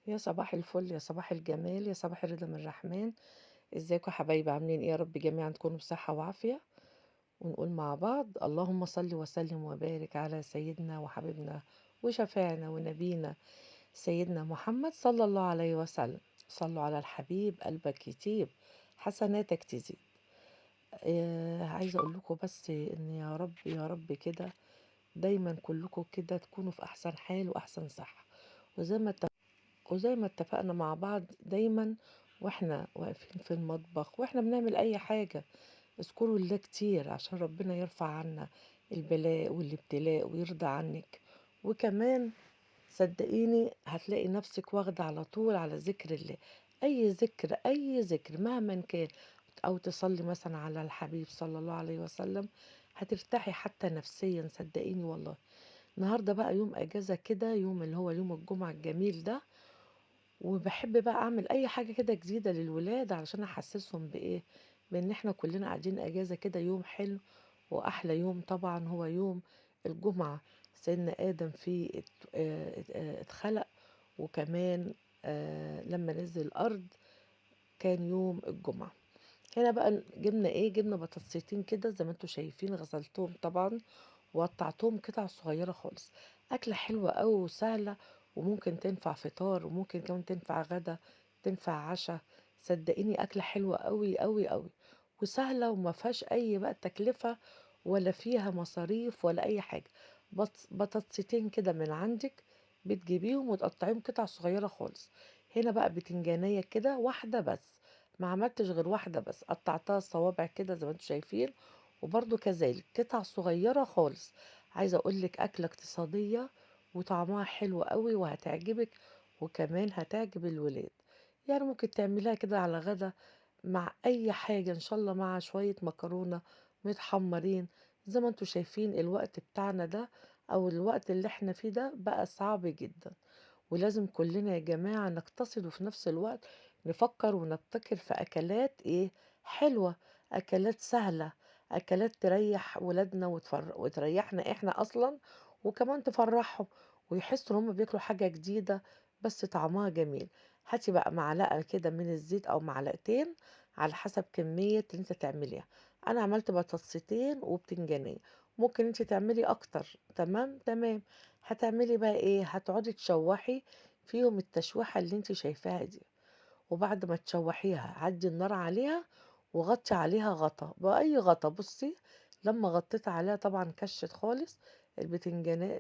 يا صباح الفل، يا صباح الجمال، يا صباح الرضا من الرحمن. ازيكم يا حبايبي؟ عاملين ايه؟ يا رب جميعا تكونوا بصحة وعافية. ونقول مع بعض: اللهم صل وسلم وبارك على سيدنا وحبيبنا وشفاعنا ونبينا سيدنا محمد صلى الله عليه وسلم. صلوا على الحبيب قلبك يطيب، حسناتك تزيد. عايزة اقول لكم بس ان يا رب يا رب كده دايما كلكم كده تكونوا في احسن حال واحسن صحة. وزي ما وزي ما اتفقنا مع بعض دايما، واحنا واقفين في المطبخ واحنا بنعمل اي حاجة، اذكروا الله كتير عشان ربنا يرفع عنا البلاء والابتلاء ويرضى عنك. وكمان صدقيني هتلاقي نفسك واخدة على طول على ذكر الله. اي ذكر اي ذكر مهما كان، او تصلي مثلا على الحبيب صلى الله عليه وسلم، هترتاحي حتى نفسيا صدقيني والله. النهارده بقى يوم اجازة كده، يوم اللي هو يوم الجمعة الجميل ده، وباحب بقى أعمل أي حاجة كده جديدة للولاد علشان أحسسهم بإيه، بإن إحنا كلنا قاعدين أجازة كده، يوم حلو. وأحلى يوم طبعا هو يوم الجمعة. سيدنا آدم فيه اتخلق. وكمان لما نزل الأرض كان يوم الجمعة. هنا بقى جبنا ايه، جبنا بطاطسيتين كده زي ما انتوا شايفين، غسلتهم طبعا وقطعتهم قطع صغيرة خالص. أكلة حلوة أوي وسهلة، وممكن تنفع فطار وممكن كمان تنفع غدا، تنفع عشاء. صدقيني أكلة حلوة أوي أوي أوي، وسهلة وما فيهاش أي بقى تكلفة، ولا فيها مصاريف ولا أي حاجة. بطاطسيتين كده من عندك بتجيبيهم وتقطعيهم قطع صغيرة خالص. هنا بقى بتنجانية كده واحدة بس، ما عملتش غير واحدة بس، قطعتها صوابع كده زي ما انتوا شايفين. وبرضو كذلك قطع صغيرة خالص. عايزة اقولك اكلة اقتصادية وطعمها حلو قوي وهتعجبك، وكمان هتعجب الولاد. يعني ممكن تعمليها كده على غدا مع اي حاجة، ان شاء الله مع شوية مكرونة متحمرين. زي ما انتوا شايفين الوقت بتاعنا ده، او الوقت اللي احنا فيه ده بقى صعب جدا، ولازم كلنا يا جماعة نقتصد وفي نفس الوقت نفكر ونبتكر في أكلات إيه حلوة، أكلات سهلة، أكلات تريح ولادنا وتريحنا إحنا أصلا، وكمان تفرحهم ويحسوا إن هم بياكلوا حاجة جديدة بس طعمها جميل. هاتي بقى معلقة كده من الزيت أو معلقتين على حسب كمية اللي انت تعمليها. أنا عملت بطاطستين وبتنجانية، ممكن انت تعملي أكتر. تمام تمام. هتعملي بقى ايه، هتقعدي تشوحي فيهم التشويحة اللي انت شايفاها دي. وبعد ما تشوحيها عدي النار عليها وغطي عليها غطا بأي غطا. بصي، لما غطيت عليها طبعا كشت خالص البتنجان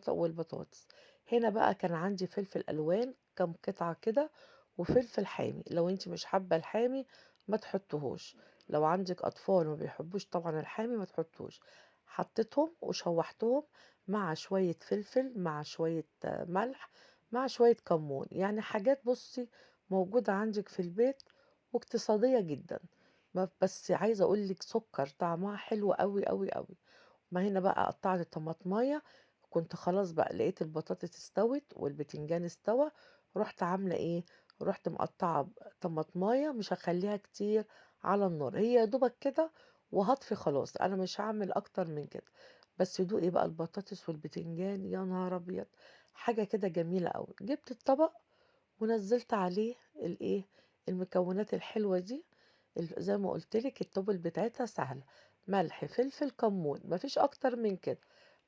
والبطاطس. هنا بقى كان عندي فلفل ألوان كام قطعة كده، وفلفل حامي لو انت مش حابة الحامي ما تحطهوش. لو عندك أطفال ما بيحبوش طبعا الحامي ما تحطوش. حطيتهم وشوحتهم مع شوية فلفل مع شوية ملح مع شوية كمون، يعني حاجات بصي موجودة عندك في البيت واقتصادية جدا. بس عايزة أقولك سكر طعمها حلو قوي قوي قوي. ما هنا بقى قطعت الطماطماية، كنت خلاص بقى لقيت البطاطس استوت والبتنجان استوى. رحت عاملة ايه، رحت مقطعة طماطماية، مش هخليها كتير على النار، هي يا دوبك كده وهطفي خلاص، انا مش هعمل اكتر من كده. بس دوقي بقى البطاطس والبتنجان، يا نهار ابيض، حاجة كده جميلة قوي. جبت الطبق ونزلت عليه الايه، المكونات الحلوة دي. زي ما قلت لك التوبل بتاعتها سهلة: ملح فلفل كمون، مفيش اكتر من كده.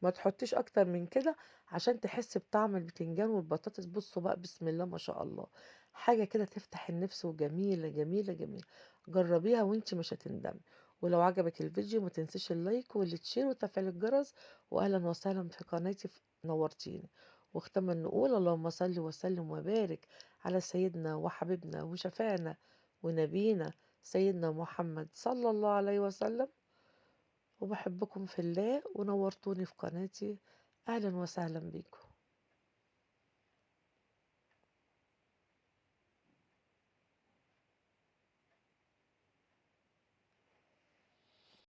ما تحطيش اكتر من كده عشان تحس بطعم البتنجان والبطاطس. بصوا بقى بسم الله ما شاء الله، حاجة كده تفتح النفس وجميلة جميلة جميلة. جربيها وانت مش هتندمي. ولو عجبك الفيديو ما تنسيش اللايك والتشير وتفعيل الجرس. واهلا وسهلا في قناتي، نورتيني. واختما نقول: اللهم صل وسلم وبارك على سيدنا وحبيبنا وشفاعنا ونبينا سيدنا محمد صلى الله عليه وسلم. وبحبكم في الله ونورتوني في قناتي. أهلا وسهلا بكم.